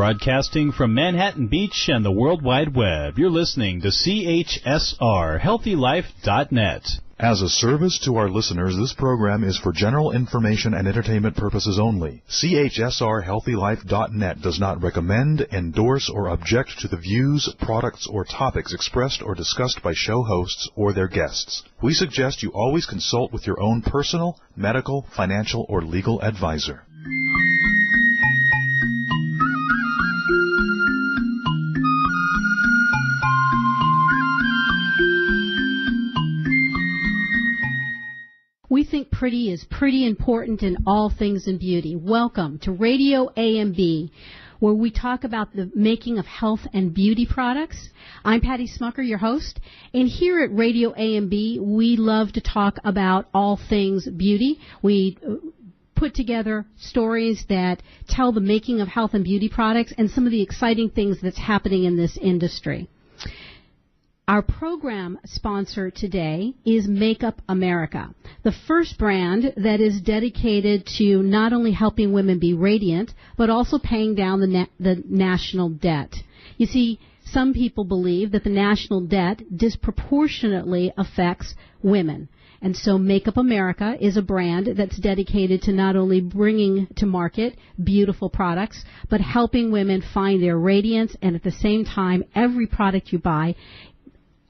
Broadcasting from Manhattan Beach and the World Wide Web, you're listening to CHSR, HealthyLife.net. As a service to our listeners, this program is for general information and entertainment purposes only. CHSR HealthyLife.net does not recommend, endorse, or object to the views, products, or topics expressed or discussed by show hosts or their guests. We suggest you always consult with your own personal, medical, financial, or legal advisor. We think pretty is pretty important in all things in beauty. Welcome to RadioAMB, where we talk about the making of health and beauty products. I'm Patty Schmucker, your host, and here at RadioAMB, we love to talk about all things beauty. We put together stories that tell the making of health and beauty products and some of the exciting things that's happening in this industry. Our program sponsor today is Makeup America, the first brand that is dedicated to not only helping women be radiant, but also paying down the national debt. You see, some people believe that the national debt disproportionately affects women. And so Makeup America is a brand that's dedicated to not only bringing to market beautiful products, but helping women find their radiance, and at the same time, every product you buy,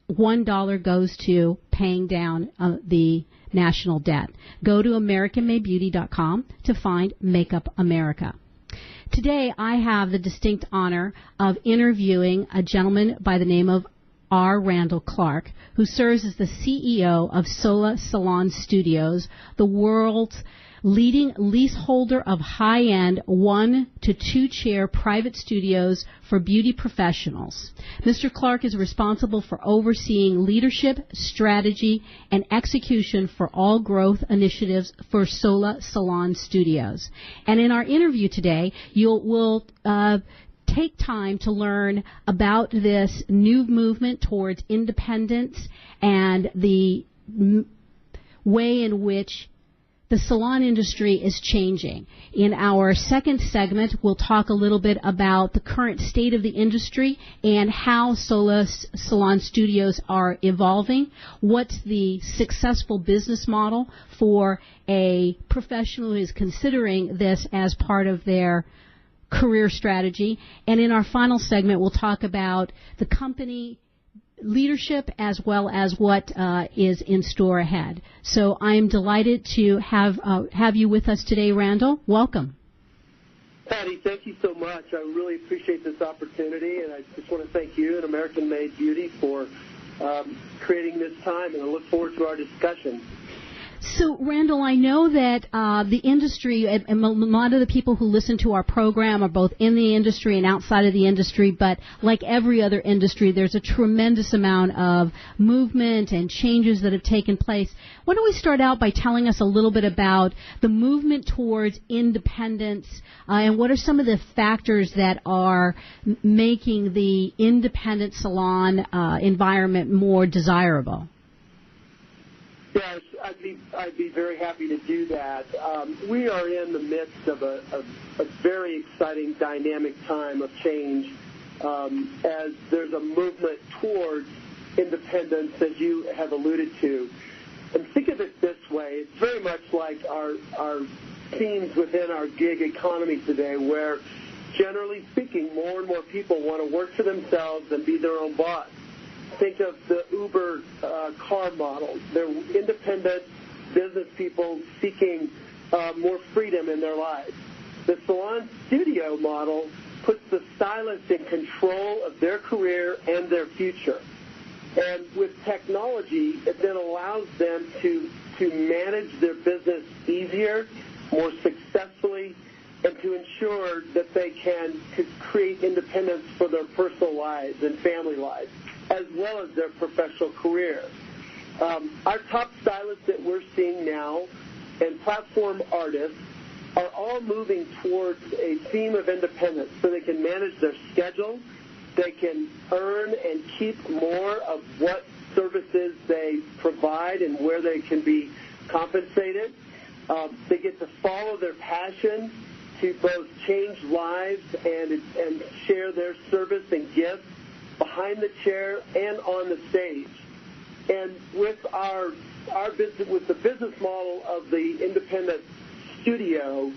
$1 goes to paying down the national debt. Go to AmericanMadeBeauty.com to find Makeup America. Today, I have the distinct honor of interviewing a gentleman by the name of Randall Clark, who serves as the CEO of Sola Salons Studios, the world's leading leaseholder of high-end 1 to 2 chair private studios for beauty professionals. Mr. Clark is responsible for overseeing leadership, strategy, and execution for all growth initiatives for Sola Salon Studios. And in our interview today, we'll take time to learn about this new movement towards independence and the way in which the salon industry is changing. In our second segment, we'll talk a little bit about the current state of the industry and how Sola Salon Studios are evolving. What's the successful business model for a professional who is considering this as part of their career strategy? And in our final segment, we'll talk about the company leadership as well as what is in store ahead. So I'm delighted to have you with us today, Randall. Welcome. Patty, thank you so much. I really appreciate this opportunity, and I just want to thank you and American Made Beauty for creating this time, and I look forward to our discussion. So, Randall, I know that the industry, and a lot of the people who listen to our program are both in the industry and outside of the industry, but like every other industry, there's a tremendous amount of movement and changes that have taken place. Why don't we start out by telling us a little bit about the movement towards independence and what are some of the factors that are making the independent salon environment more desirable? Yes, I'd be very happy to do that. We are in the midst of a very exciting, dynamic time of change as there's a movement towards independence, as you have alluded to. And think of it this way. It's very much like our themes within our gig economy today, where, generally speaking, more and more people want to work for themselves and be their own boss. Think of the Uber car model. They're independent business people seeking more freedom in their lives. The salon studio model puts the stylist in control of their career and their future. And with technology, it then allows them to manage their business easier, more successfully, and to ensure that they can create independence for their personal lives and family lives, as well as their professional career. Our top stylists that we're seeing now and platform artists are all moving towards a theme of independence so they can manage their schedule, they can earn and keep more of what services they provide and where they can be compensated. They get to follow their passion to both change lives and share their service and gifts behind the chair and on the stage. And with our business, with the business model of the independent studio,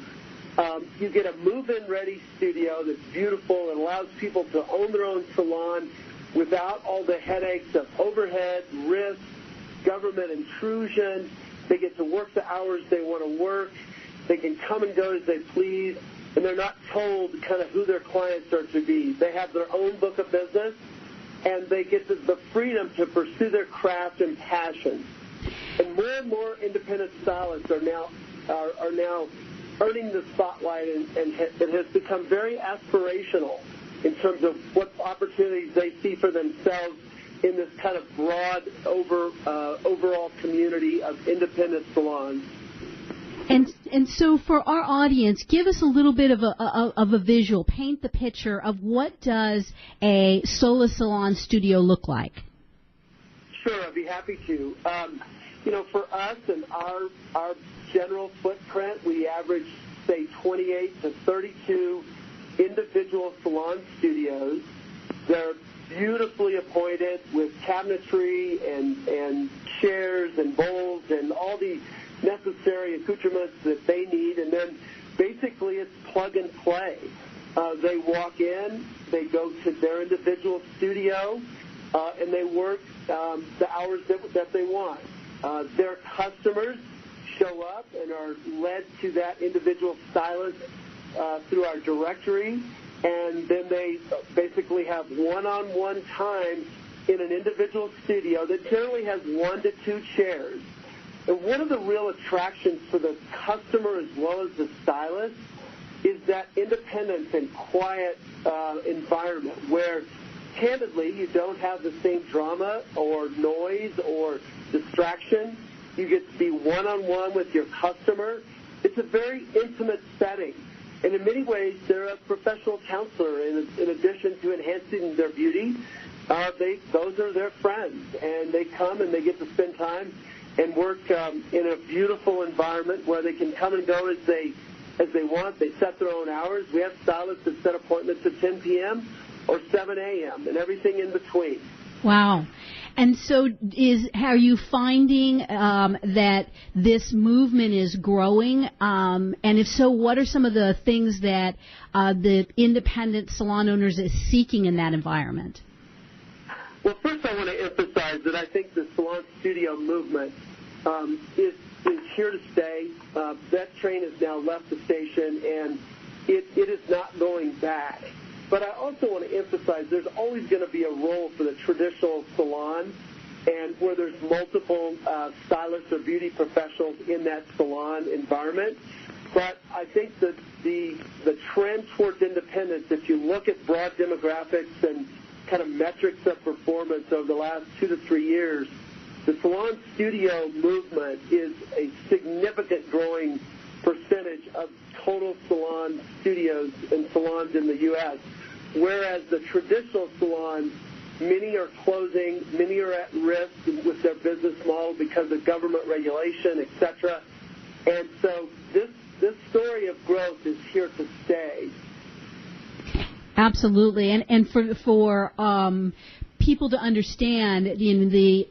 you get a move-in ready studio that's beautiful and allows people to own their own salon without all the headaches of overhead, risk, government intrusion. They get to work the hours they want to work. They can come and go as they please, and they're not told kind of who their clients are to be. They have their own book of business, and they get the freedom to pursue their craft and passion. And more independent stylists are now earning the spotlight, and it has become very aspirational in terms of what opportunities they see for themselves in this kind of broad overall community of independent salons. And so for our audience, give us a little bit of a visual. Paint the picture of what does a Sola Salon studio look like. Sure, I'd be happy to. For us and our general footprint, we average, say, 28 to 32 individual salon studios. They're beautifully appointed with cabinetry and chairs and bowls and all the necessary accoutrements that they need, and then basically it's plug and play. They walk in, they go to their individual studio, and they work the hours that they want. Their customers show up and are led to that individual stylist through our directory, and then they basically have one-on-one time in an individual studio that generally has 1 to 2 chairs. And one of the real attractions for the customer as well as the stylist is that independence and quiet environment where, candidly, you don't have the same drama or noise or distraction. You get to be one-on-one with your customer. It's a very intimate setting. And in many ways, they're a professional counselor. In addition to enhancing their beauty, those are their friends. And they come and they get to spend time and work in a beautiful environment where they can come and go as they want. They set their own hours. We have stylists that set appointments at 10 p.m. or 7 a.m. and everything in between. Wow. And so are you finding that this movement is growing? And if so, what are some of the things that the independent salon owners is seeking in that environment? Well, first I want to emphasize that I think the salon studio movement is here to stay. That train has now left the station, and it is not going back. But I also want to emphasize there's always going to be a role for the traditional salon, and where there's multiple stylists or beauty professionals in that salon environment. But I think that the trend towards independence, if you look at broad demographics and kind of metrics of performance over the last 2 to 3 years, the salon studio movement is a significant growing percentage of total salon studios and salons in the U.S., whereas the traditional salons, many are closing, many are at risk with their business model because of government regulation, etc. And so this story of growth is here to stay. Absolutely, and for people to understand, in the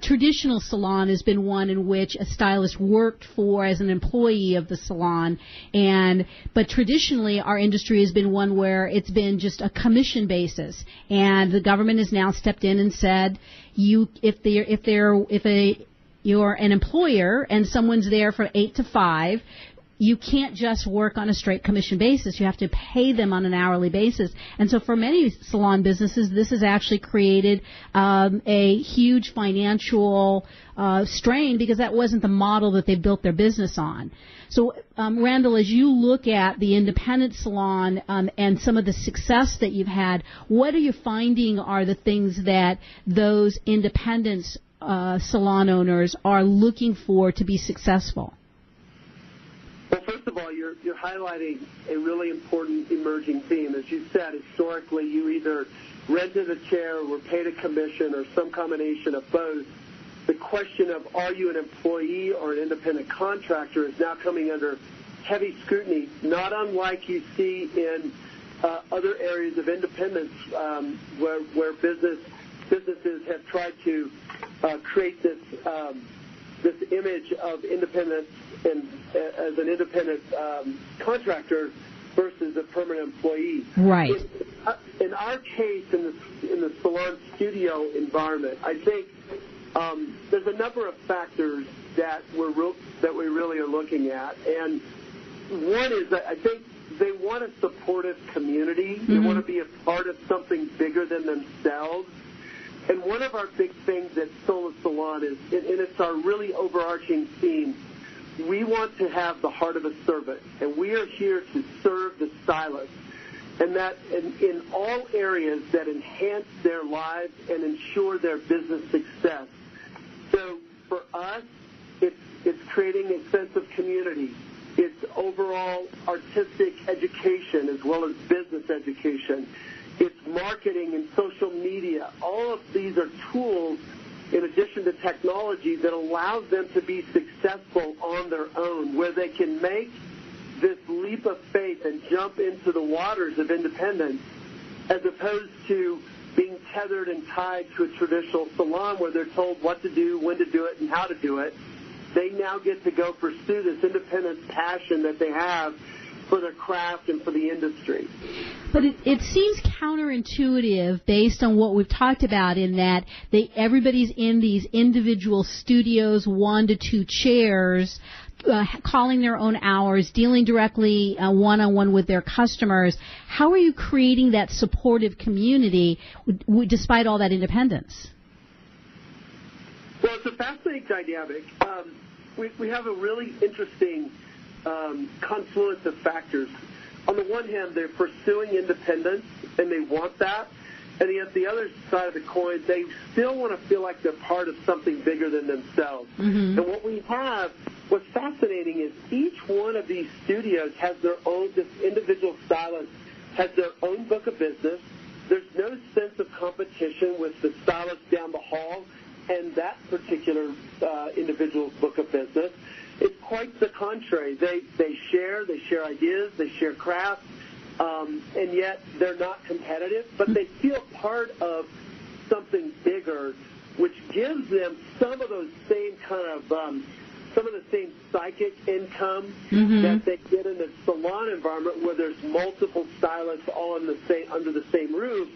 traditional salon has been one in which a stylist worked for as an employee of the salon, but traditionally our industry has been one where it's been just a commission basis, and the government has now stepped in and said, if you're an employer and someone's there from 8 to 5. You can't just work on a straight commission basis. You have to pay them on an hourly basis. And so for many salon businesses, this has actually created a huge financial strain because that wasn't the model that they built their business on. So, Randall, as you look at the independent salon and some of the success that you've had, what are you finding are the things that those independent salon owners are looking for to be successful? Well, first of all, you're highlighting a really important emerging theme. As you said, historically, you either rented a chair or were paid a commission or some combination of both. The question of are you an employee or an independent contractor is now coming under heavy scrutiny, not unlike you see in other areas of independence where businesses have tried to create this image of independence and as an independent contractor versus a permanent employee. Right. In our case, in the salon studio environment, I think there's a number of factors that we really are looking at, and one is that I think they want a supportive community. They want to be a part of something bigger than themselves. And one of our big things at Sola Salon is, and it's our really overarching theme, we want to have the heart of a servant, and we are here to serve the stylist, and that in all areas that enhance their lives and ensure their business success. So for us, it's creating a sense of community. It's overall artistic education as well as business education. It's marketing and social media. All of these are tools, in addition to technology, that allows them to be successful on their own, where they can make this leap of faith and jump into the waters of independence, as opposed to being tethered and tied to a traditional salon where they're told what to do, when to do it, and how to do it. They now get to go pursue this independent passion that they have for their craft and for the industry. But it seems counterintuitive based on what we've talked about, in that everybody's in these individual studios, 1 to 2 chairs, calling their own hours, dealing directly one-on-one with their customers. How are you creating that supportive community despite all that independence? Well, it's a fascinating dynamic. We have a really interesting confluence of factors. On the one hand, they're pursuing independence, and they want that. And yet the other side of the coin, they still want to feel like they're part of something bigger than themselves. And what's fascinating is each one of these studios has their own, this individual stylist has their own book of business. There's no sense of competition with the stylist down the hall and that particular individual's book of business. It's quite the contrary. They share ideas, they share craft, and yet they're not competitive, but they feel part of something bigger, which gives them some of those same kind of some of the same psychic income that they get in a salon environment where there's multiple stylists all under the same roof,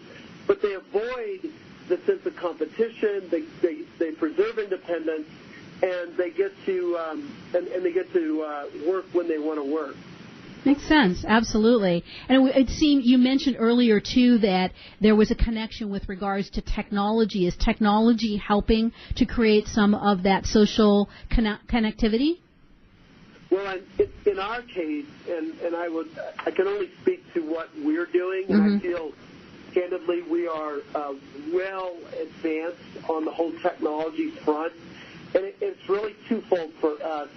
but they avoid the sense of competition. They preserve independence, and they get to work when they want to work. Makes sense, absolutely. And it seemed you mentioned earlier too that there was a connection with regards to technology. Is technology helping to create some of that social connectivity? Well, in our case, and I can only speak to what we're doing, and I feel candidly we are well advanced on the whole technology front. And it's really twofold for us,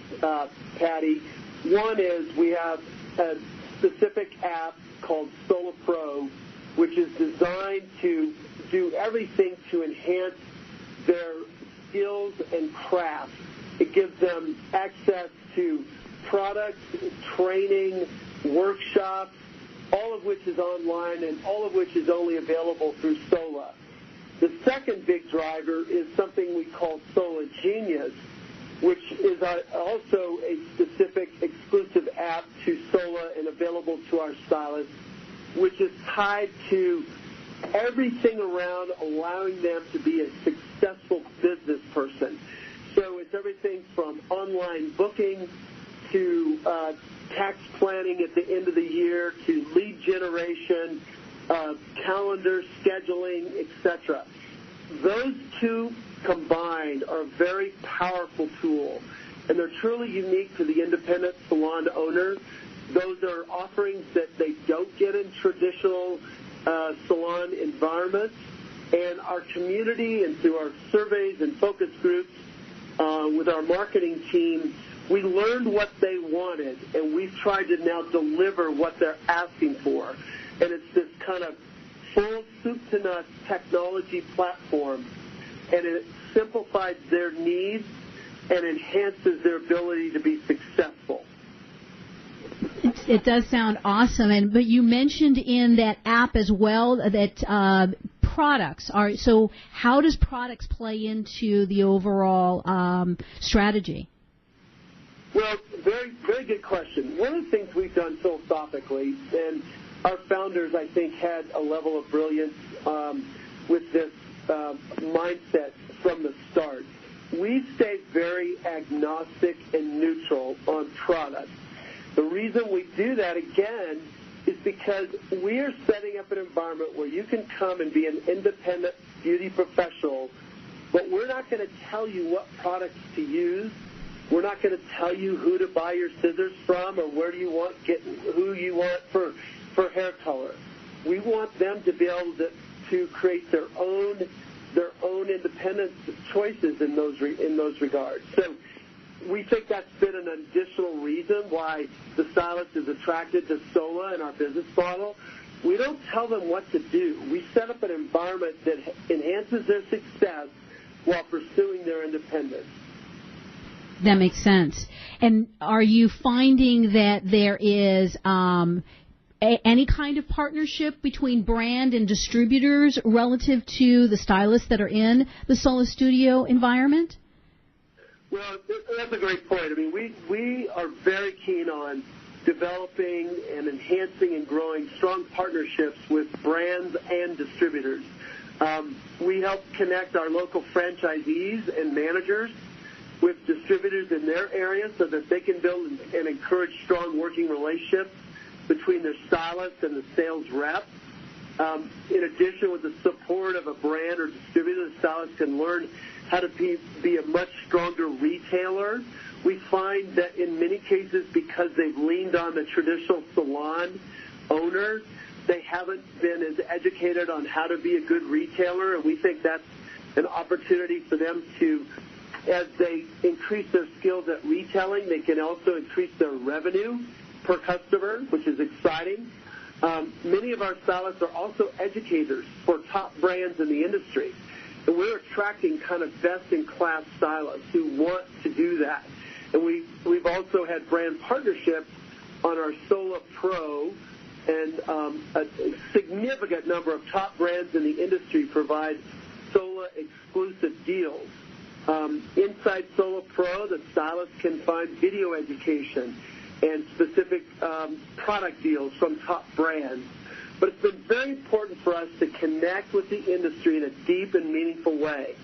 Patty. One is we have a specific app called Sola Pro, which is designed to do everything to enhance their skills and craft. It gives them access to products, training, workshops, all of which is online and all of which is only available through Sola. The second big driver is something we call Sola Genius, which is also a specific exclusive app to Sola and available to our stylists, which is tied to everything around allowing them to be a successful business person. So it's everything from online booking to tax planning at the end of the year to lead generation, calendar scheduling, etc. Those two combined are a very powerful tool, and they're truly unique to the independent salon owner. Those are offerings that they don't get in traditional salon environments, and our community and through our surveys and focus groups with our marketing team, we learned what they wanted, and we've tried to now deliver what they're asking for. And it's this kind of full soup-to-nuts technology platform, and it simplifies their needs and enhances their ability to be successful. It does sound awesome, but you mentioned in that app as well that products are. So, how does products play into the overall strategy? Well, very, very good question. One of the things we've done philosophically, and our founders, I think, had a level of brilliance with this mindset from the start. We stay very agnostic and neutral on product. The reason we do that, again, is because we are setting up an environment where you can come and be an independent beauty professional, but we're not going to tell you what products to use. We're not going to tell you who to buy your scissors from or where do you want who you want for hair color. We want them to be able to create their own independent choices in those regards. So we think that's been an additional reason why the stylist is attracted to Sola and our business model. We don't tell them what to do. We set up an environment that enhances their success while pursuing their independence. That makes sense. And are you finding that there is any kind of partnership between brand and distributors relative to the stylists that are in the Sola Studio environment? Well, that's a great point. I mean, we are very keen on developing and enhancing and growing strong partnerships with brands and distributors. We help connect our local franchisees and managers with distributors in their area so that they can build and encourage strong working relationships between their stylist and the sales rep. In addition, with the support of a brand or distributor, the stylist can learn how to be a much stronger retailer. We find that in many cases, because they've leaned on the traditional salon owner, they haven't been as educated on how to be a good retailer, and we think that's an opportunity for them to, as they increase their skills at retailing, they can also increase their revenue per customer, which is exciting. Many of our stylists are also educators for top brands in the industry, and we're attracting kind of best-in-class stylists who want to do that. And we've also had brand partnerships on our Sola Pro, and a significant number of top brands in the industry provide Sola exclusive deals. Inside Sola Pro, the stylist can find video education and specific product deals from top brands. But it's been very important for us to connect with the industry in a deep and meaningful way.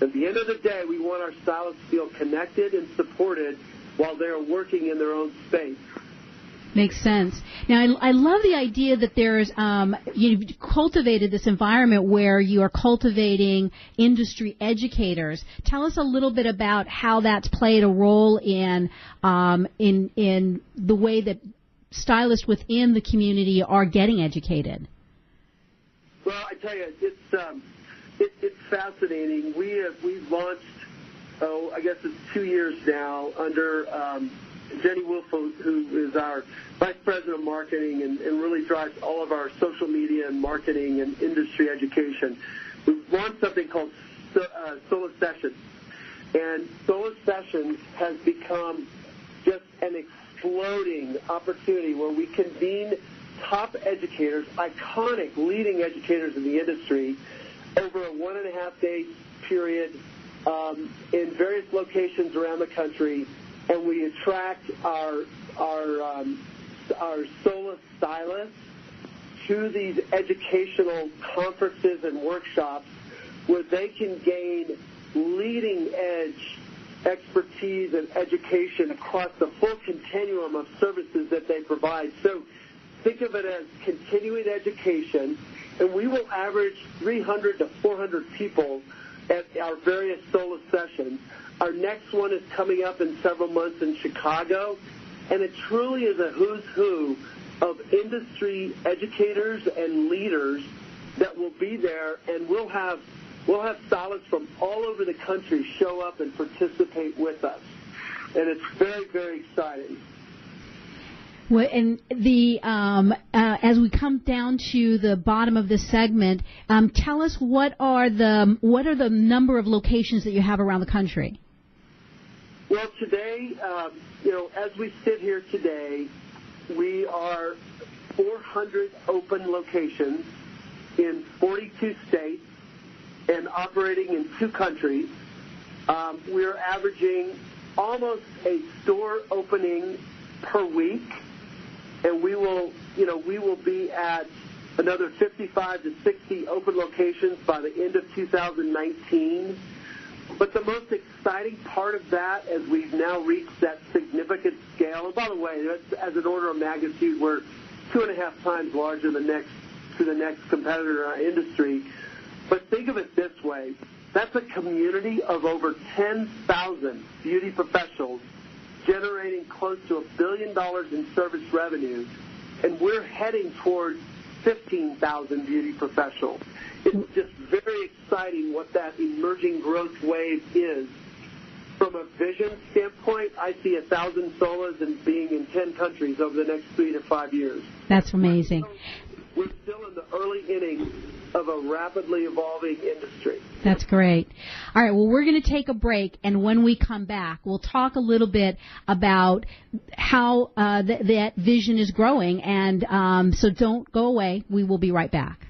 At the end of the day, we want our stylists to feel connected and supported while they're working in their own space. Makes sense. Now, I love the idea that there's you've cultivated this environment where you are cultivating industry educators. Tell us a little bit about how that's played a role in the way that stylists within the community are getting educated. Well, I tell you, it's fascinating. We've launched, I guess it's 2 years now under Jenny Wolf, who is our Vice President of Marketing and really drives all of our social media and marketing and industry education. We've launched something called Sola Sessions. And Sola Sessions has become just an exploding opportunity where we convene top educators, iconic leading educators in the industry, over a 1.5-day period in various locations around the country, and we attract our Sola stylists to these educational conferences and workshops where they can gain leading-edge expertise and education across the full continuum of services that they provide. So think of it as continuing education, and we will average 300 to 400 people at our various Sola sessions. Our next one is coming up in several months in Chicago, and it truly is a who's who of industry educators and leaders that will be there, and we'll have stylists from all over the country show up and participate with us, and it's very, very exciting. Well, and as we come down to the bottom of this segment, tell us what are the number of locations that you have around the country? Well, today, as we sit here today, We are 400 open locations in 42 states and operating in 2 countries. We're averaging almost a store opening per week, and we will be at another 55 to 60 open locations by the end of 2019. But the most exciting part of that, as we've now reached that significant scale, and by the way, as an order of magnitude, we're 2.5 times larger than the next competitor in our industry. But think of it this way. That's a community of over 10,000 beauty professionals generating close to $1 billion in service revenue, and we're heading towards 15,000 beauty professionals. It's just very exciting what that emerging growth wave is. From a vision standpoint, I see 1,000 Solas and being in 10 countries over the next 3 to 5 years. That's amazing. We're still in the early innings of a rapidly evolving industry. That's great. All right, well, we're going to take a break, and when we come back, we'll talk a little bit about how that vision is growing, and so don't go away. We will be right back.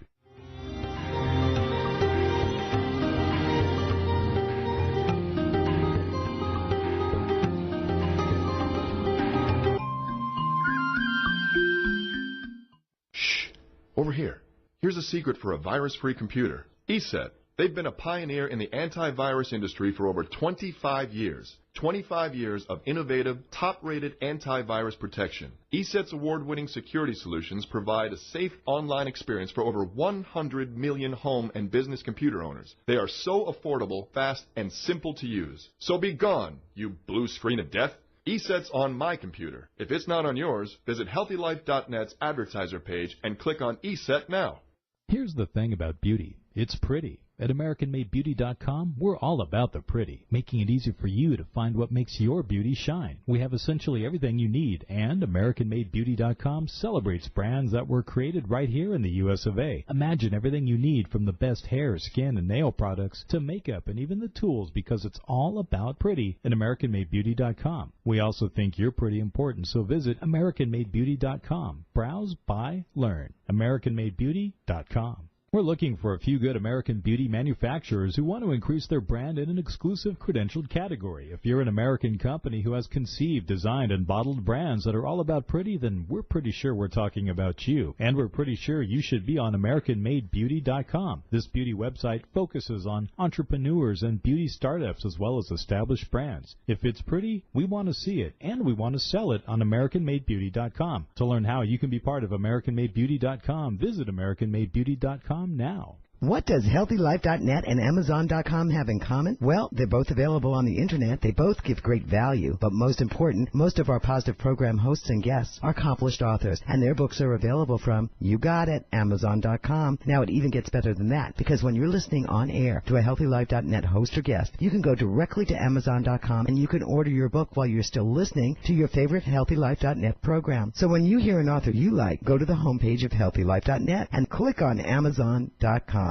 Shh, over here. Here's a secret for a virus-free computer. ESET. They've been a pioneer in the antivirus industry for over 25 years. 25 years of innovative, top-rated antivirus protection. ESET's award-winning security solutions provide a safe online experience for over 100 million home and business computer owners. They are so affordable, fast, and simple to use. So be gone, you blue screen of death. ESET's on my computer. If it's not on yours, visit HealthyLife.net's advertiser page and click on ESET now. Here's the thing about beauty. It's pretty. At AmericanMadeBeauty.com, we're all about the pretty, making it easy for you to find what makes your beauty shine. We have essentially everything you need, and AmericanMadeBeauty.com celebrates brands that were created right here in the U.S. of A. Imagine everything you need from the best hair, skin, and nail products to makeup and even the tools, because it's all about pretty at AmericanMadeBeauty.com. We also think you're pretty important, so visit AmericanMadeBeauty.com. Browse, buy, learn. AmericanMadeBeauty.com. We're looking for a few good American beauty manufacturers who want to increase their brand in an exclusive credentialed category. If you're an American company who has conceived, designed, and bottled brands that are all about pretty, then we're pretty sure we're talking about you. And we're pretty sure you should be on AmericanMadeBeauty.com. This beauty website focuses on entrepreneurs and beauty startups as well as established brands. If it's pretty, we want to see it, and we want to sell it on AmericanMadeBeauty.com. To learn how you can be part of AmericanMadeBeauty.com, visit AmericanMadeBeauty.com now. What does HealthyLife.net and Amazon.com have in common? Well, they're both available on the Internet. They both give great value. But most important, most of our positive program hosts and guests are accomplished authors, and their books are available from, you got it, Amazon.com. Now, it even gets better than that, because when you're listening on air to a HealthyLife.net host or guest, you can go directly to Amazon.com and you can order your book while you're still listening to your favorite HealthyLife.net program. So when you hear an author you like, go to the homepage of HealthyLife.net and click on Amazon.com.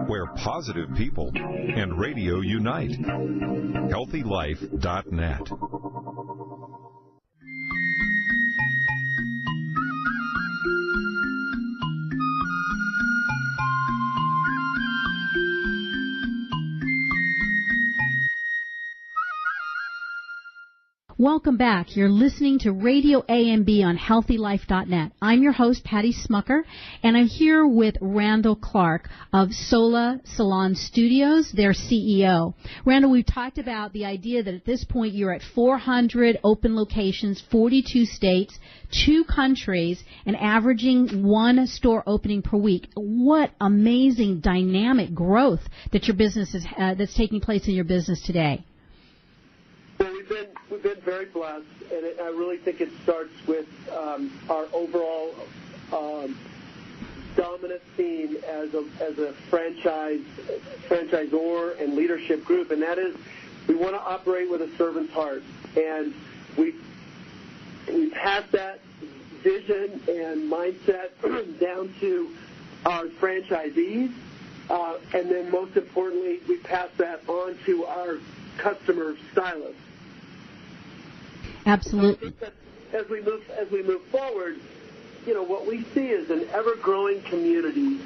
Where positive people and radio unite. HealthyLife.net. Welcome back. You're listening to RadioAMB on HealthyLife.net. I'm your host, Patty Schmucker, and I'm here with Randall Clark of Sola Salons Studios, their CEO. Randall, we've talked about the idea that at this point you're at 400 open locations, 42 states, 2 countries, and averaging 1 store opening per week. What amazing dynamic growth that your business is, that's taking place in your business today. Well, we've been very blessed, and I really think it starts with our overall dominant theme as a franchisor and leadership group, and that is we want to operate with a servant's heart, and we pass that vision and mindset down to our franchisees, and then most importantly, we pass that on to our customer stylists. Absolutely. as we move forward, what we see is an ever-growing community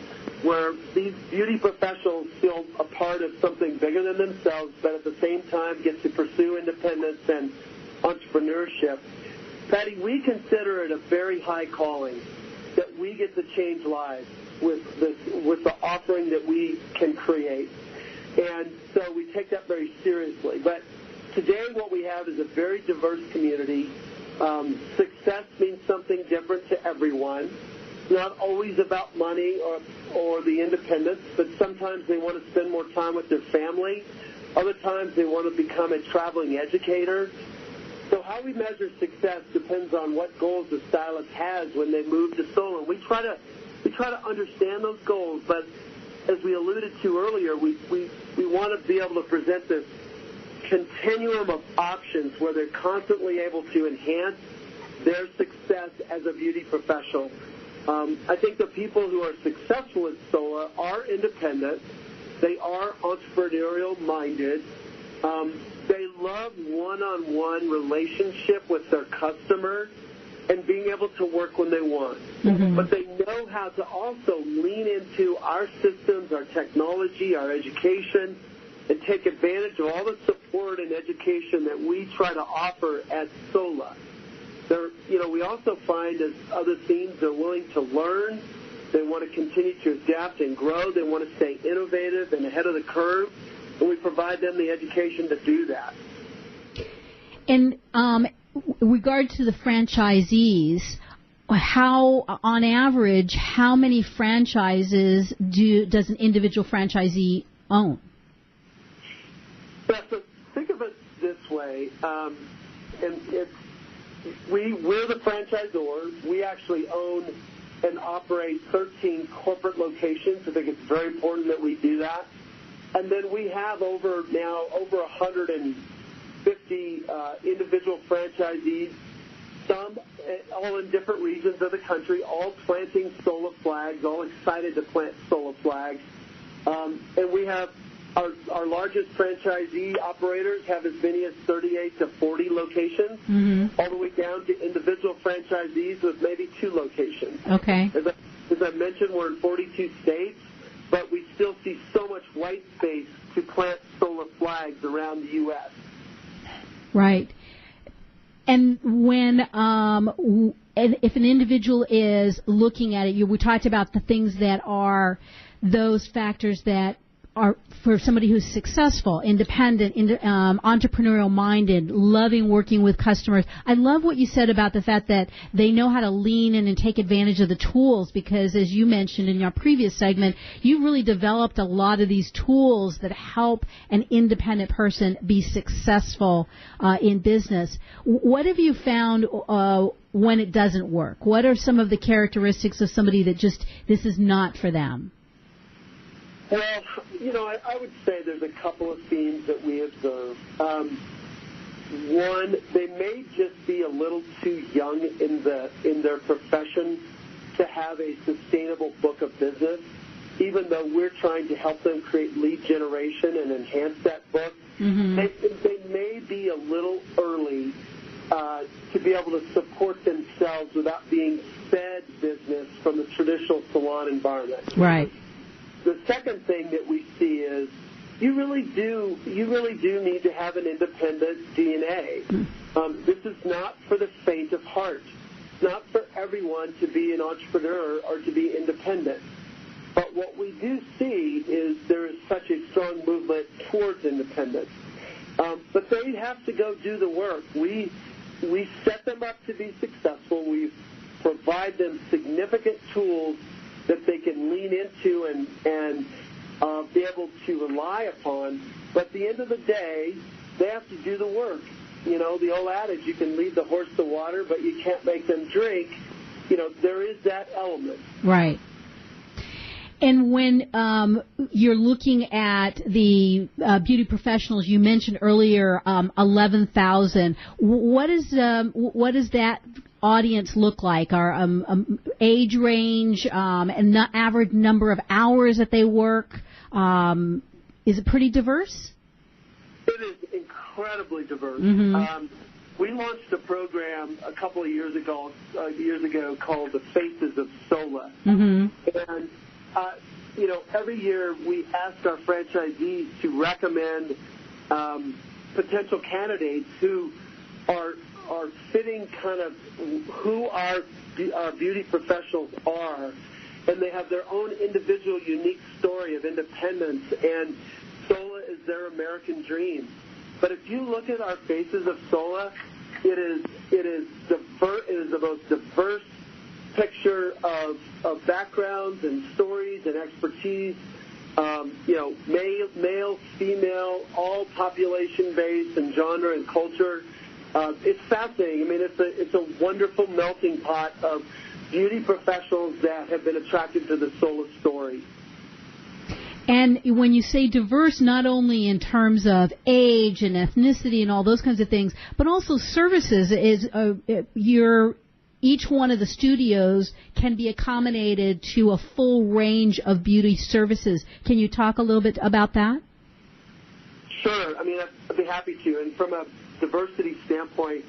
where these beauty professionals feel a part of something bigger than themselves, but at the same time get to pursue independence and entrepreneurship. Patty, we consider it a very high calling that we get to change lives with the offering that we can create. And so we take that very seriously. But today what we have is a very diverse community. Success means something different to everyone. It's not always about money or the independence, but sometimes they want to spend more time with their family. Other times they want to become a traveling educator. So how we measure success depends on what goals the stylist has when they move to Sola. We try to understand those goals, but as we alluded to earlier, we want to be able to present this continuum of options where they're constantly able to enhance their success as a beauty professional. I think the people who are successful at Sola are independent. They are entrepreneurial-minded. They love one-on-one relationship with their customer and being able to work when they want. Mm-hmm. But they know how to also lean into our systems, our technology, our education, and take advantage of all the support and education that we try to offer at Sola. We also find as other themes, they're willing to learn. They want to continue to adapt and grow. They want to stay innovative and ahead of the curve, and we provide them the education to do that. In regard to the franchisees, on average, how many franchises does an individual franchisee own? Yeah, so think of it this way, we're the franchisors. We actually own and operate 13 corporate locations. I think it's very important that we do that. And then we have over 150 individual franchisees, some all in different regions of the country, all planting Sola flags, all excited to plant Sola flags. And we have our largest franchisee operators have as many as 38 to 40 locations, mm-hmm. all the way down to individual franchisees with maybe 2 locations. Okay. As I mentioned, we're in 42 states, but we still see so much white space to plant Sola flags around the U.S. Right. And when if an individual is looking at it, we talked about the things that are those factors that are for somebody who's successful, independent, entrepreneurial-minded, loving working with customers. I love what you said about the fact that they know how to lean in and take advantage of the tools because, as you mentioned in your previous segment, you really developed a lot of these tools that help an independent person be successful in business. What have you found when it doesn't work? What are some of the characteristics of somebody that just, this is not for them? Well, I would say there's a couple of themes that we observe. One, they may just be a little too young in their profession to have a sustainable book of business, even though we're trying to help them create lead generation and enhance that book. Mm-hmm. They may be a little early to be able to support themselves without being fed business from the traditional salon environment. Right. The second thing that we see is you really do need to have an independent DNA. This is not for the faint of heart. It's not for everyone to be an entrepreneur or to be independent. But what we do see is there is such a strong movement towards independence. But they have to go do the work. We set them up to be successful. We provide them significant tools that they can lean into and be able to rely upon. But at the end of the day, they have to do the work. The old adage, you can lead the horse to water, but you can't make them drink. There is that element. Right. And when you're looking at the beauty professionals, you mentioned earlier 11,000. What does that audience look like? Our age range and the average number of hours that they work, is it pretty diverse? It is incredibly diverse. Mm-hmm. we launched a program a couple of years ago called the Faces of Sola. Mm-hmm. And, every year we ask our franchisees to recommend potential candidates who are fitting kind of who our beauty professionals are, and they have their own individual unique story of independence, and Sola is their American dream. But if you look at our Faces of Sola, it is the most diverse picture of backgrounds and stories and expertise. Male, female, all population-based and genre and culture. It's fascinating. I mean, it's a wonderful melting pot of beauty professionals that have been attracted to the Sola story. And when you say diverse, not only in terms of age and ethnicity and all those kinds of things, but also services, each one of the studios can be accommodated to a full range of beauty services. Can you talk a little bit about that? Sure. I mean, I'd be happy to. And from a diversity standpoint,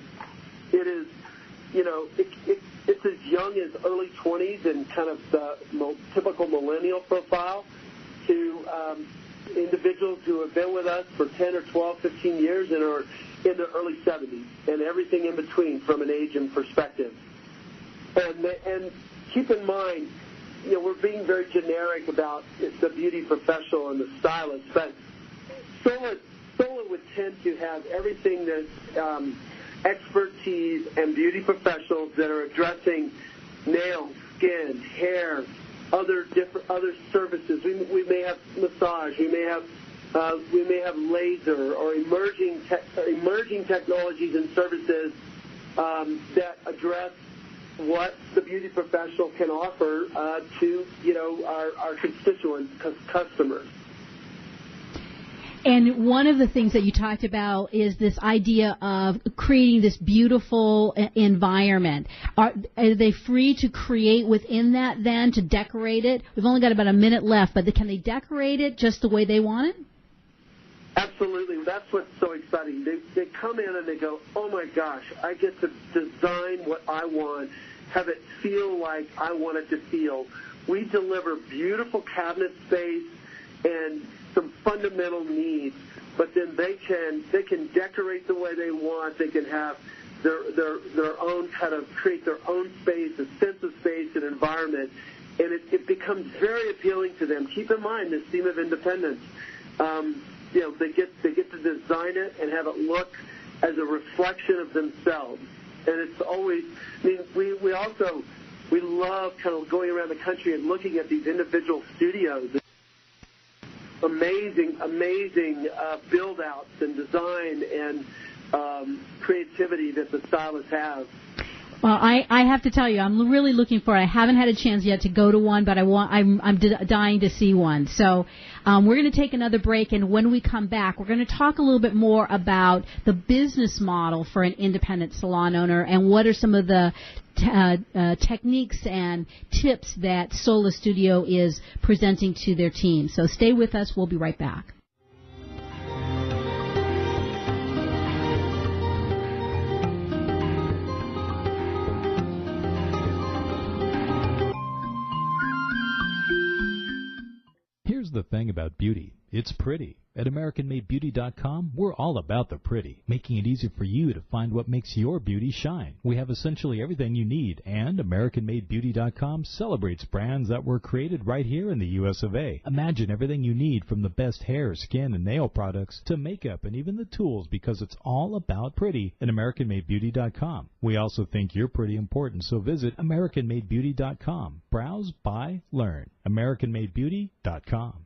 it is, it's as young as early 20s and kind of the typical millennial profile to individuals who have been with us for 10 or 12, 15 years and are in their early 70s and everything in between from an age and perspective. And keep in mind, we're being very generic about the beauty professional and the stylist, but Sola would tend to have everything that's expertise and beauty professionals that are addressing nails, skin, hair, other services. We may have massage. We may have laser or emerging technologies and services that address what the beauty professional can offer to our constituents, customers. And one of the things that you talked about is this idea of creating this beautiful environment. Are they free to create within that then, to decorate it? We've only got about a minute left, but can they decorate it just the way they want it? Absolutely. That's what's so exciting. They come in and they go, oh, my gosh, I get to design what I want, have it feel like I want it to feel. We deliver beautiful cabinet space and some fundamental needs, but then they can decorate the way they want. They can have their own kind of create their own space, a sense of space and environment, and it becomes very appealing to them. Keep in mind this theme of independence. They get to design it and have it look as a reflection of themselves, and it's always. I mean, we love kind of going around the country and looking at these individual studios. Amazing build-outs and design and creativity that the stylists have. Well, I have to tell you, I'm really looking for it. I haven't had a chance yet to go to one, but I'm dying to see one. So we're going to take another break, and when we come back, we're going to talk a little bit more about the business model for an independent salon owner and what are some of the techniques and tips that Sola Studio is presenting to their team. So stay with us. We'll be right back. Here's the thing about beauty. It's pretty. At AmericanMadeBeauty.com, we're all about the pretty, making it easy for you to find what makes your beauty shine. We have essentially everything you need, and AmericanMadeBeauty.com celebrates brands that were created right here in the U.S. of A. Imagine everything you need from the best hair, skin, and nail products to makeup and even the tools, because it's all about pretty at AmericanMadeBeauty.com. We also think you're pretty important, so visit AmericanMadeBeauty.com. Browse, buy, learn. AmericanMadeBeauty.com.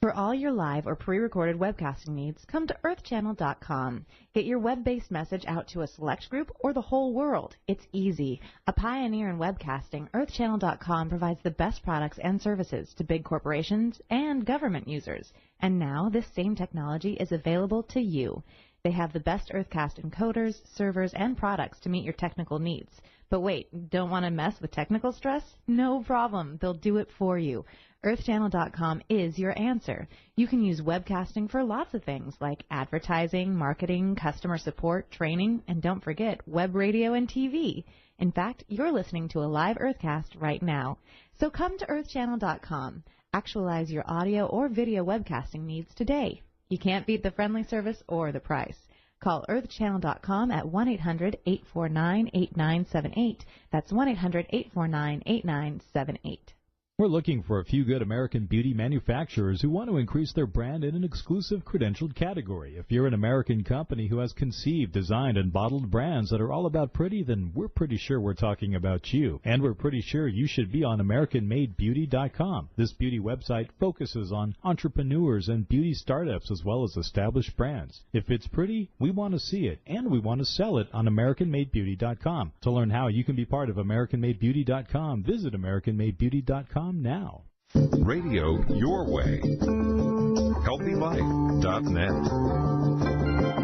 For all your live or pre-recorded webcasting needs, come to earthchannel.com. Get your web-based message out to a select group or the whole world. It's easy. A pioneer in webcasting, earthchannel.com provides the best products and services to big corporations and government users. And now this same technology is available to you. They have the best Earthcast encoders, servers, and products to meet your technical needs. But wait, don't want to mess with technical stress? No problem. They'll do it for you. EarthChannel.com is your answer. You can use webcasting for lots of things like advertising, marketing, customer support, training, and don't forget web radio and TV. In fact, you're listening to a live Earthcast right now. So come to EarthChannel.com. Actualize your audio or video webcasting needs today. You can't beat the friendly service or the price. Call EarthChannel.com at 1-800-849-8978. That's 1-800-849-8978. We're looking for a few good American beauty manufacturers who want to increase their brand in an exclusive credentialed category. If you're an American company who has conceived, designed, and bottled brands that are all about pretty, then we're pretty sure we're talking about you. And we're pretty sure you should be on AmericanMadeBeauty.com. This beauty website focuses on entrepreneurs and beauty startups as well as established brands. If it's pretty, we want to see it, and we want to sell it on AmericanMadeBeauty.com. To learn how you can be part of AmericanMadeBeauty.com, visit AmericanMadeBeauty.com now. Radio your way. HealthyLife.net.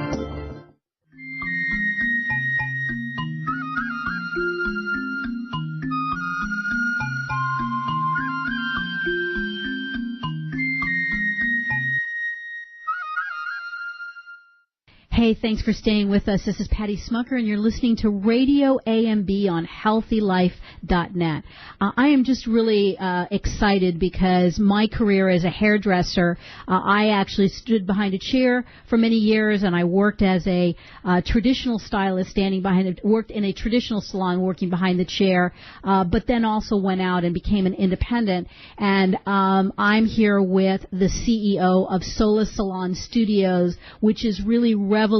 Hey, thanks for staying with us. This is Patty Schmucker, and you're listening to RadioAMB on HealthyLife.net. I am just really excited because my career as a hairdresser, I actually stood behind a chair for many years, and I worked as a traditional stylist, worked in a traditional salon, working behind the chair, but then also went out and became an independent. And I'm here with the CEO of Sola Salon Studios, which is really revolutionizing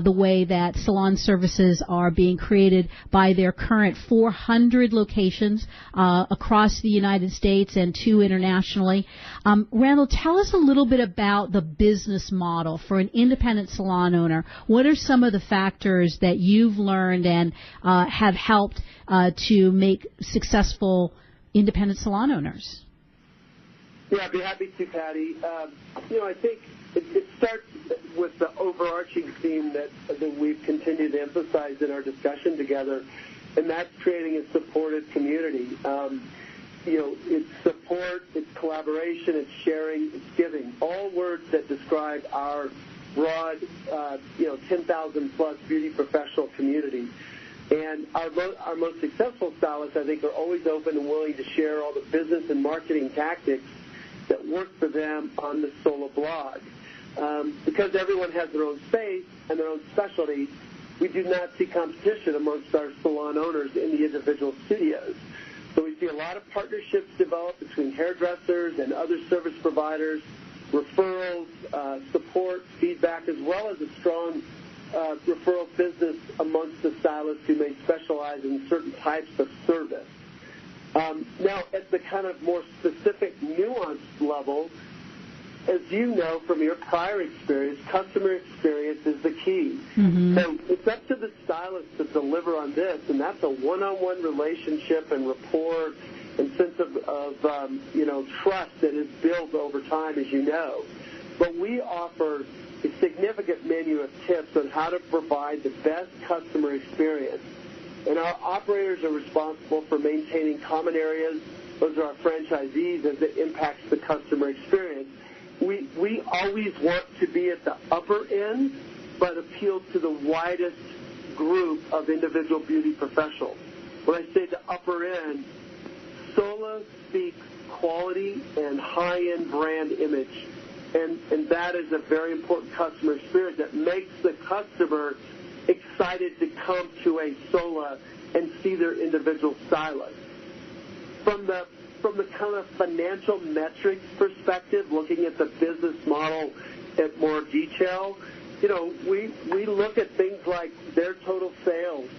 the way that salon services are being created by their current 400 locations across the United States and 2 internationally. Randall, tell us a little bit about the business model for an independent salon owner. What are some of the factors that you've learned and have helped to make successful independent salon owners? Yeah, I'd be happy to, Patty. I think it starts with the overarching theme that we've continued to emphasize in our discussion together, and that's creating a supportive community. It's support, it's collaboration, it's sharing, it's giving. All words that describe our broad, 10,000-plus beauty professional community. And our most successful stylists, I think, are always open and willing to share all the business and marketing tactics that work for them on the Sola blog. Because everyone has their own space and their own specialty, we do not see competition amongst our salon owners in the individual studios. So we see a lot of partnerships develop between hairdressers and other service providers, referrals, support, feedback, as well as a strong referral business amongst the stylists who may specialize in certain types of service. Now, at the kind of more specific, nuanced level, as you know from your prior experience, customer experience is the key. Mm-hmm. So it's up to the stylist to deliver on this, and that's a one-on-one relationship and rapport and sense of trust that is built over time, as you know. But we offer a significant menu of tips on how to provide the best customer experience. And our operators are responsible for maintaining common areas. Those are our franchisees as it impacts the customer experience. We always want to be at the upper end, but appeal to the widest group of individual beauty professionals. When I say the upper end, Sola speaks quality and high-end brand image. And that is a very important customer experience that makes the customer excited to come to a Sola and see their individual stylist. From the kind of financial metrics perspective, looking at the business model at more detail, we look at things like their total sales,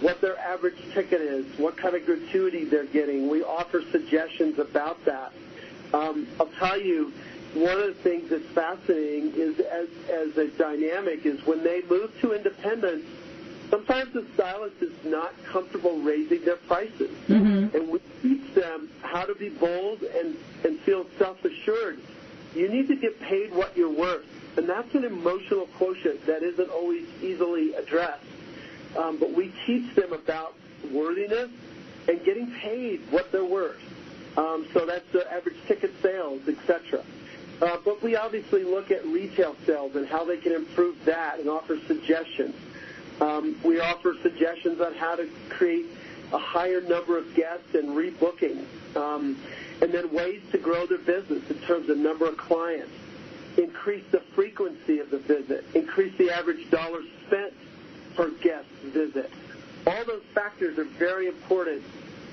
what their average ticket is, what kind of gratuity they're getting. We offer suggestions about that. I'll tell you, one of the things that's fascinating is as a dynamic is when they move to independence, sometimes the stylist is not comfortable raising their prices. Mm-hmm. And we teach them how to be bold and feel self-assured. You need to get paid what you're worth. And that's an emotional quotient that isn't always easily addressed. But we teach them about worthiness and getting paid what they're worth. So that's the average ticket sales, etc. But we obviously look at retail sales and how they can improve that and offer suggestions. We offer suggestions on how to create a higher number of guests and rebooking, and then ways to grow their business in terms of number of clients, increase the frequency of the visit, increase the average dollars spent per guest visit. All those factors are very important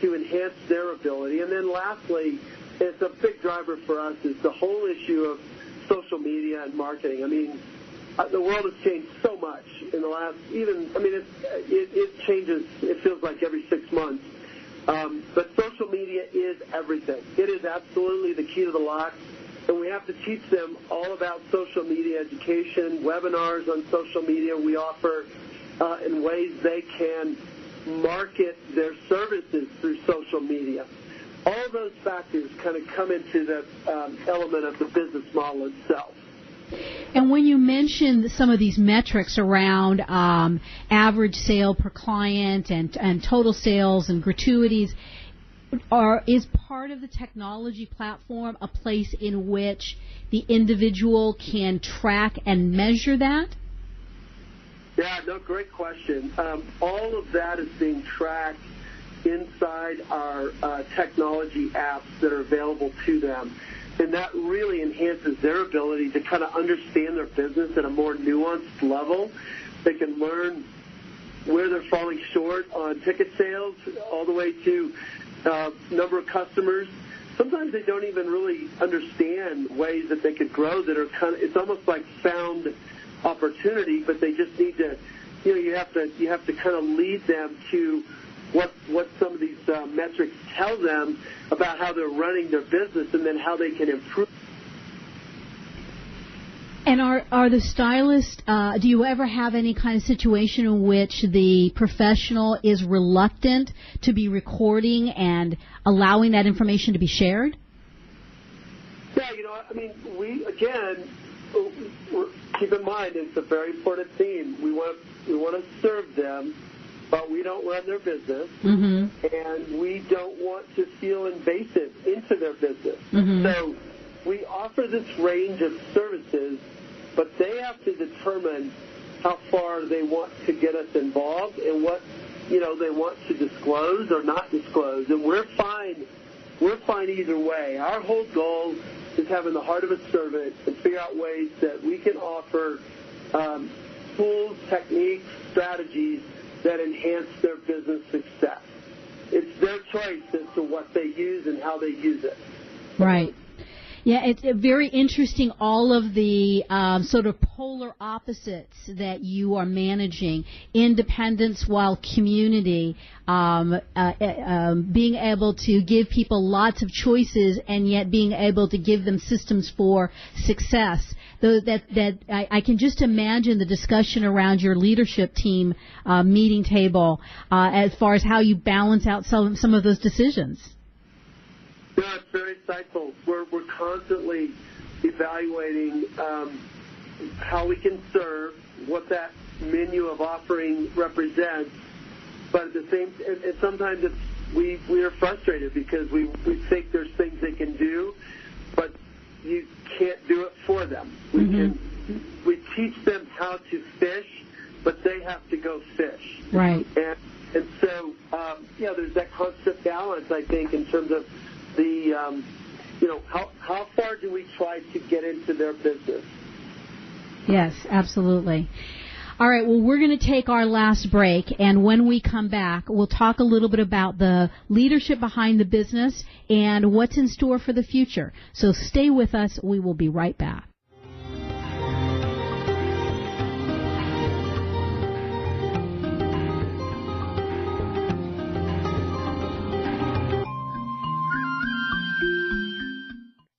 to enhance their ability. And then lastly, it's a big driver for us, is the whole issue of social media and marketing. I mean, the world has changed so much in the last, it changes, it feels like every 6 months. But social media is everything. It is absolutely the key to the lock. And we have to teach them all about social media education, webinars on social media we offer, in ways they can market their services through social media. All those factors kind of come into the element of the business model itself. And when you mentioned some of these metrics around average sale per client and total sales and gratuities, is part of the technology platform a place in which the individual can track and measure that? Yeah, no, great question. All of that is being tracked inside our technology apps that are available to them. And that really enhances their ability to kind of understand their business at a more nuanced level. They can learn where they're falling short on ticket sales all the way to number of customers. Sometimes they don't even really understand ways that they could grow that are kind of, it's almost like found opportunity, but they just need to, you have to kind of lead them to what some of these metrics tell them about how they're running their business and then how they can improve. And are the stylists, do you ever have any kind of situation in which the professional is reluctant to be recording and allowing that information to be shared? Yeah, keep in mind, it's a very important theme. We want to serve them, but we don't run their business, and we don't want to feel invasive into their business. So we offer this range of services, but they have to determine how far they want to get us involved and what they want to disclose or not disclose. And we're fine either way. Our whole goal is having the heart of a servant and figure out ways that we can offer tools, techniques, strategies that enhance their business success. It's their choice as to what they use and how they use it. Right. Yeah, it's very interesting, all of the sort of polar opposites that you are managing, independence while community, being able to give people lots of choices and yet being able to give them systems for success. I can just imagine the discussion around your leadership team meeting table as far as how you balance out some of those decisions. Yeah, it's very insightful. We're constantly evaluating how we can serve, what that menu of offering represents, but at the same, and sometimes we are frustrated because we think there's things they can do, but you can't do it for them. We teach them how to fish, but they have to go fish. Right. And so there's that constant balance, I think, in terms of the how far do we try to get into their business? Yes, absolutely. All right, well, we're going to take our last break, and when we come back, we'll talk a little bit about the leadership behind the business and what's in store for the future. So stay with us. We will be right back.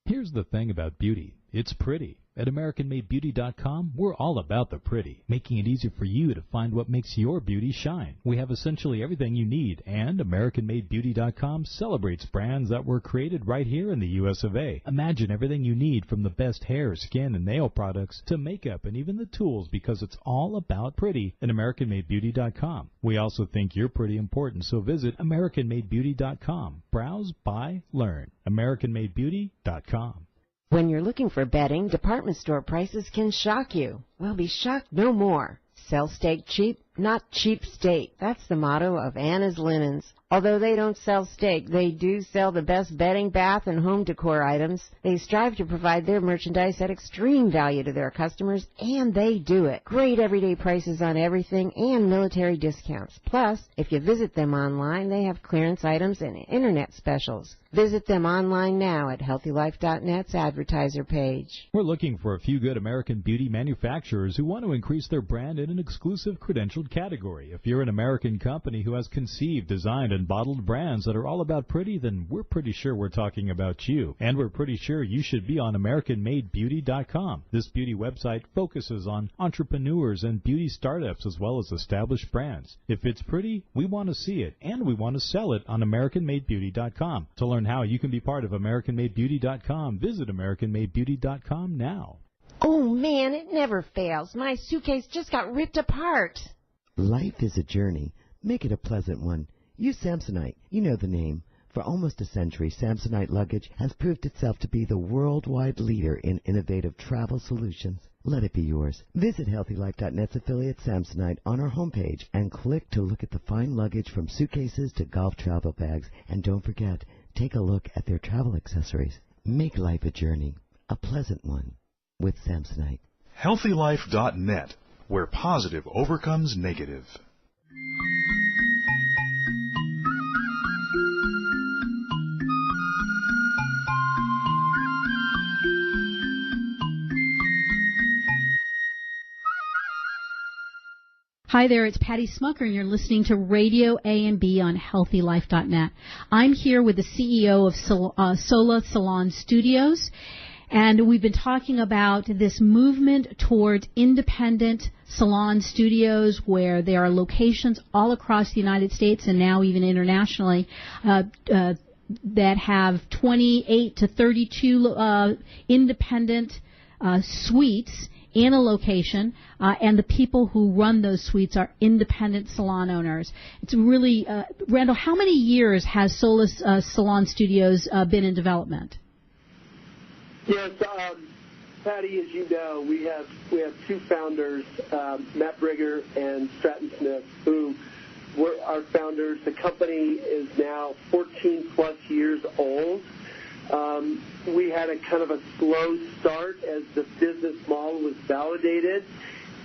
Here's the thing about beauty. it's pretty. At AmericanMadeBeauty.com, we're all about the pretty, making it easy for you to find what makes your beauty shine. We have essentially everything you need, and AmericanMadeBeauty.com celebrates brands that were created right here in the U.S. of A. Imagine everything you need from the best hair, skin, and nail products to makeup and even the tools, because it's all about pretty at AmericanMadeBeauty.com. We also think you're pretty important, so visit AmericanMadeBeauty.com. Browse, buy, learn. AmericanMadeBeauty.com. When you're looking for bedding, department store prices can shock you. Well, be shocked no more. Sell steak cheap, not cheap steak. That's the motto of Anna's Linens. Although they don't sell steak, they do sell the best bedding, bath, and home decor items. They strive to provide their merchandise at extreme value to their customers, and they do it. Great everyday prices on everything and military discounts. Plus, if you visit them online, they have clearance items and internet specials. Visit them online now at HealthyLife.net's advertiser page. We're looking for a few good American beauty manufacturers who want to increase their brand in an exclusive credentialed category. If you're an American company who has conceived, designed, and bottled brands that are all about pretty, then we're pretty sure we're talking about you. And we're pretty sure you should be on AmericanMadeBeauty.com. This beauty website focuses on entrepreneurs and beauty startups as well as established brands. If it's pretty, we want to see it, and we want to sell it on AmericanMadeBeauty.com. To learn how you can be part of AmericanMadeBeauty.com, visit AmericanMadeBeauty.com now. Oh, man, it never fails. My suitcase just got ripped apart. Life is a journey. Make it a pleasant one. Use Samsonite. You know the name. For almost a century, Samsonite luggage has proved itself to be the worldwide leader in innovative travel solutions. Let it be yours. Visit HealthyLife.net's affiliate Samsonite on our homepage and click to look at the fine luggage from suitcases to golf travel bags. And don't forget, take a look at their travel accessories. Make life a journey, a pleasant one, with Samsonite. HealthyLife.net, where positive overcomes negative. Hi there, it's Patty Schmucker, and you're listening to RadioAMB on HealthyLife.net. I'm here with the CEO of Sola Salon Studios, and we've been talking about this movement towards independent salon studios where there are locations all across the United States and now even internationally that have 28 to 32 independent suites in a location, and the people who run those suites are independent salon owners. It's really, Randall, how many years has Sola Salon Studios been in development? Yes, Patty, as you know, we have two founders, Matt Brigger and Stratton Smith, who were our founders. The company is now 14-plus years old. We had a kind of a slow start as the business model was validated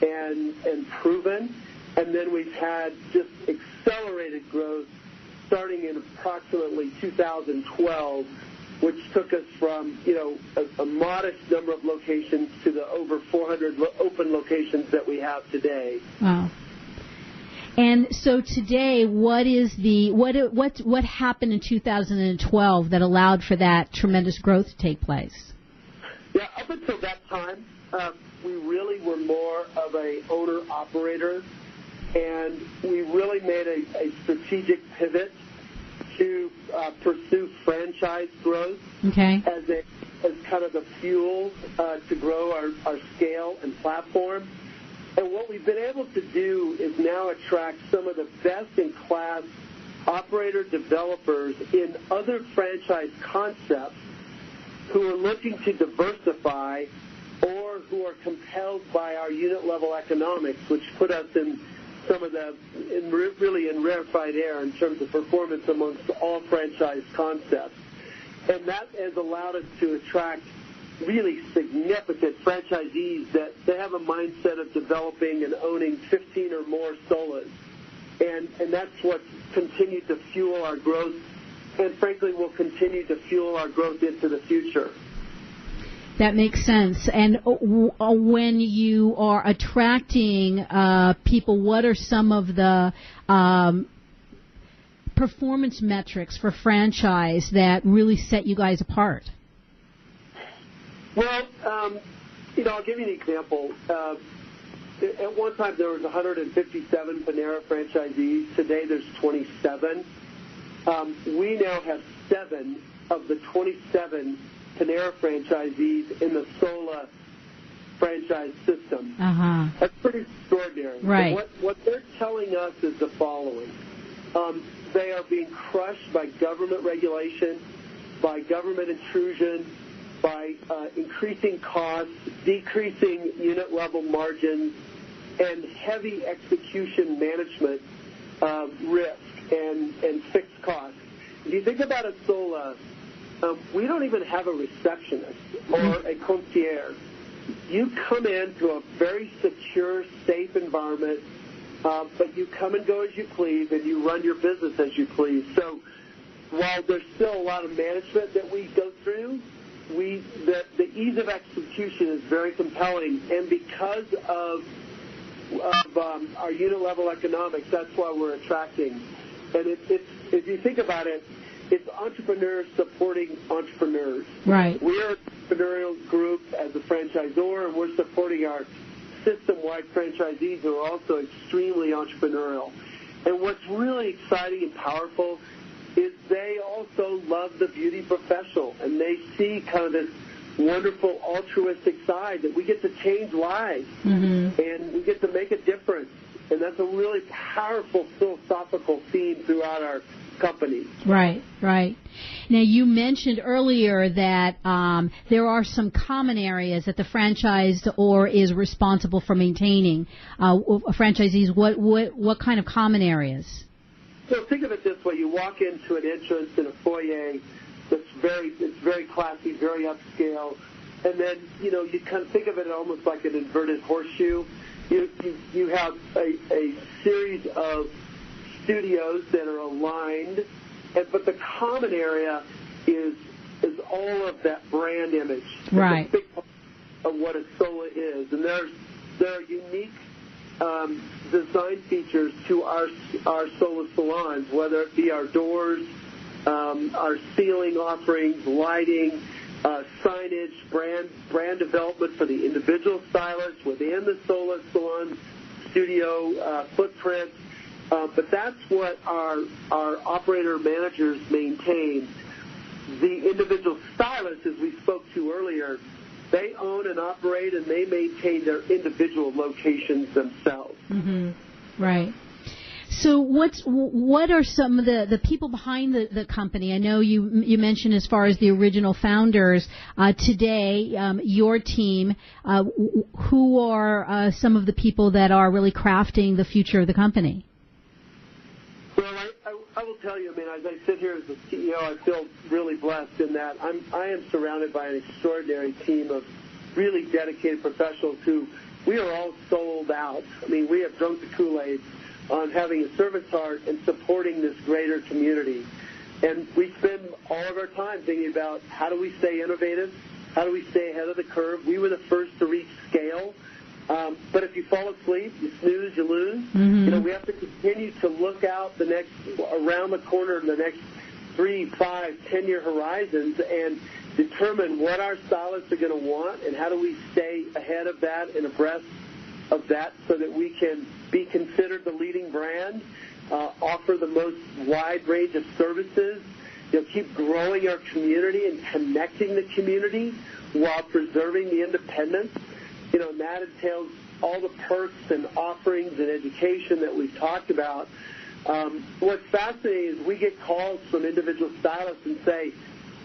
and proven, and then we've had just accelerated growth starting in approximately 2012, which took us from, a modest number of locations to the over 400 open locations that we have today. Wow. And so today, what happened in 2012 that allowed for that tremendous growth to take place? Yeah, up until that time, we really were more of a owner-operator, and we really made a strategic pivot to pursue franchise growth as kind of the fuel to grow our scale and platform. And what we've been able to do is now attract some of the best-in-class operator developers in other franchise concepts who are looking to diversify or who are compelled by our unit-level economics, which put us in some of really in rarefied air in terms of performance amongst all franchise concepts. And that has allowed us to attract really significant franchisees that they have a mindset of developing and owning 15 or more Solas. And that's what continued to fuel our growth and, frankly, will continue to fuel our growth into the future. That makes sense. And when you are attracting people, what are some of the performance metrics for franchise that really set you guys apart? Well, I'll give you an example. At one time, there was 157 Panera franchisees. Today, there's 27. We now have 7 of the 27 Panera franchisees in the Sola franchise system. Uh-huh. That's pretty extraordinary. Right. So what they're telling us is the following. They are being crushed by government regulation, by government intrusion, by increasing costs, decreasing unit-level margins, and heavy execution management risk and fixed costs. If you think about a Sola, we don't even have a receptionist or a concierge. You come into a very secure, safe environment, but you come and go as you please, and you run your business as you please. So while there's still a lot of management that we go through, the ease of execution is very compelling, and because of our unit-level economics, that's why we're attracting. And if you think about it, it's entrepreneurs supporting entrepreneurs. Right. We're an entrepreneurial group as a franchisor, and we're supporting our system-wide franchisees who are also extremely entrepreneurial. And what's really exciting and powerful is they also love the beauty professional, and they see kind of this wonderful altruistic side that we get to change lives, and we get to make a difference. And that's a really powerful philosophical theme throughout our company. Right, right. Now, you mentioned earlier that there are some common areas that the franchisor is responsible for maintaining. Franchisees, what kind of common areas? So think of it this way. You walk into an entrance in a foyer it's very classy, very upscale, and then, you kind of think of it almost like an inverted horseshoe. You have a series of studios that are aligned, but the common area is all of that brand image. Right. It's a big part of what a Sola is, and there are unique design features to our Sola Salons, whether it be our doors, our ceiling offerings, lighting, signage, brand development for the individual stylists within the Sola Salon studio footprint. But that's what our operator managers maintain. The individual stylists, as we spoke to earlier, they own and operate and they maintain their individual locations themselves. Right. So what are some of the people behind the company? I know you mentioned as far as the original founders today, your team. Who are some of the people that are really crafting the future of the company? Well, I will tell you, as I sit here as the CEO, I feel really blessed in that I am surrounded by an extraordinary team of really dedicated professionals who we are all sold out. We have drunk the Kool-Aid on having a service heart and supporting this greater community. And we spend all of our time thinking about how do we stay innovative, how do we stay ahead of the curve. We were the first to reach scale. But if you fall asleep, you snooze, you lose. We have to continue to look out around the corner in the next 3, 5, 10-year horizons and determine what our stylists are going to want and how do we stay ahead of that and abreast of that so that we can be considered the leading brand, offer the most wide range of services, keep growing our community and connecting the community while preserving the independence. And that entails all the perks and offerings and education that we've talked about. What's fascinating is we get calls from individual stylists and say,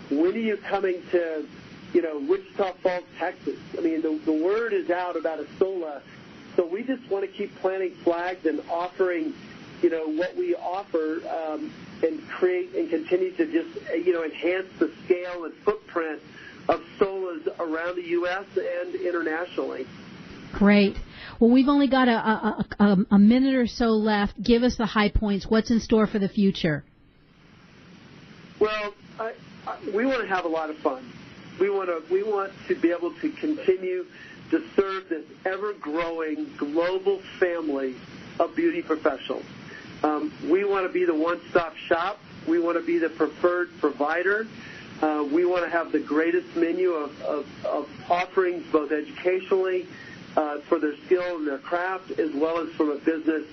when are you coming to, Wichita Falls, Texas? The word is out about a Sola, so we just want to keep planting flags and offering, what we offer and create and continue to just, enhance the scale and footprint of Solas around the U.S. and internationally. Great. Well, we've only got a minute or so left. Give us the high points. What's in store for the future? Well, we want to have a lot of fun. We want to be able to continue to serve this ever-growing global family of beauty professionals. We want to be the one-stop shop. We want to be the preferred provider. We want to have the greatest menu of offerings, both educationally for their skill and their craft, as well as from a business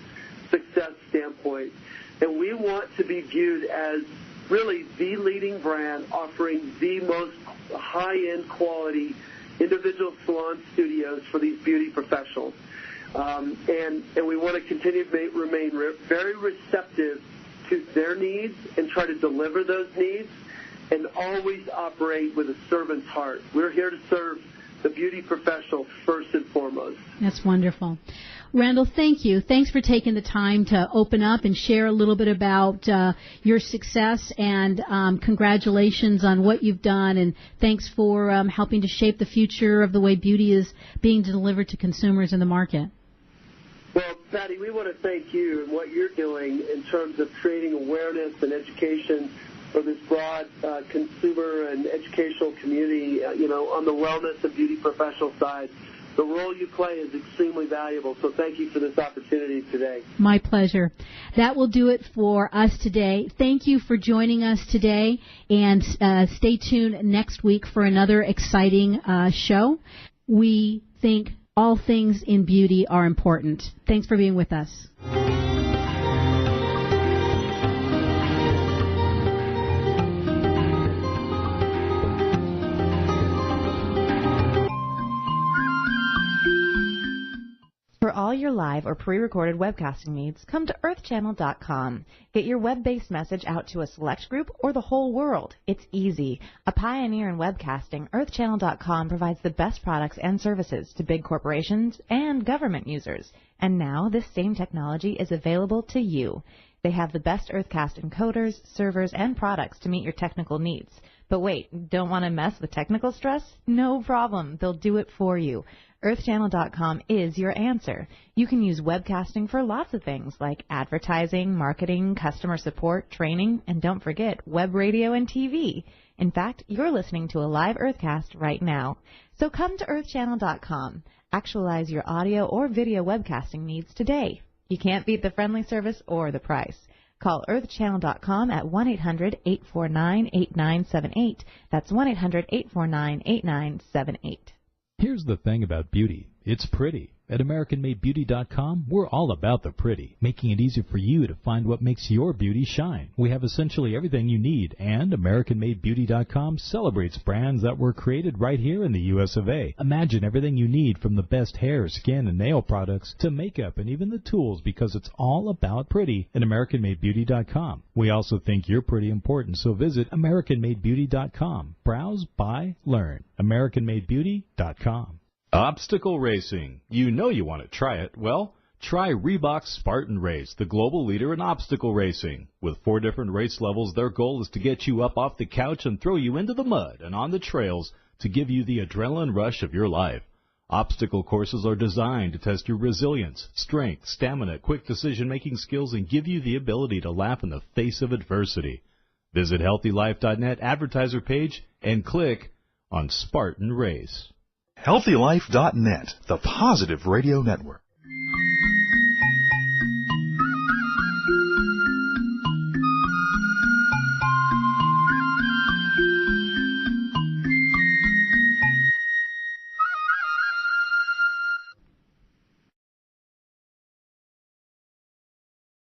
success standpoint. And we want to be viewed as really the leading brand offering the most high-end quality individual salon studios for these beauty professionals. And we want to continue to remain very receptive to their needs and try to deliver those needs and always operate with a servant's heart. We're here to serve the beauty professional first and foremost. That's wonderful. Randall, thank you. Thanks for taking the time to open up and share a little bit about your success, and congratulations on what you've done, and thanks for helping to shape the future of the way beauty is being delivered to consumers in the market. Well, Patty, we want to thank you and what you're doing in terms of creating awareness and education for this broad consumer and educational community, on the wellness and beauty professional side. The role you play is extremely valuable, so thank you for this opportunity today. My pleasure. That will do it for us today. Thank you for joining us today, and stay tuned next week for another exciting show. We think all things in beauty are important. Thanks for being with us. For all your live or pre-recorded webcasting needs, come to earthchannel.com. Get your web-based message out to a select group or the whole world. It's easy. A pioneer in webcasting, earthchannel.com provides the best products and services to big corporations and government users. And now this same technology is available to you. They have the best Earthcast encoders, servers, and products to meet your technical needs. But wait, don't want to mess with technical stress? No problem. They'll do it for you. EarthChannel.com is your answer. You can use webcasting for lots of things like advertising, marketing, customer support, training, and don't forget web radio and TV. In fact, you're listening to a live Earthcast right now. So come to EarthChannel.com. Actualize your audio or video webcasting needs today. You can't beat the friendly service or the price. Call EarthChannel.com at 1-800-849-8978. That's 1-800-849-8978. Here's the thing about beauty. It's pretty. At AmericanMadeBeauty.com, we're all about the pretty, making it easy for you to find what makes your beauty shine. We have essentially everything you need, and AmericanMadeBeauty.com celebrates brands that were created right here in the U.S. of A. Imagine everything you need from the best hair, skin, and nail products to makeup and even the tools, because it's all about pretty at AmericanMadeBeauty.com. We also think you're pretty important, so visit AmericanMadeBeauty.com. Browse, buy, learn. AmericanMadeBeauty.com. Obstacle racing. You know you want to try it. Well, try Reebok's Spartan Race, the global leader in obstacle racing. With 4 different race levels, their goal is to get you up off the couch and throw you into the mud and on the trails to give you the adrenaline rush of your life. Obstacle courses are designed to test your resilience, strength, stamina, quick decision-making skills, and give you the ability to laugh in the face of adversity. Visit HealthyLife.net advertiser page and click on Spartan Race. HealthyLife.net, the positive radio network.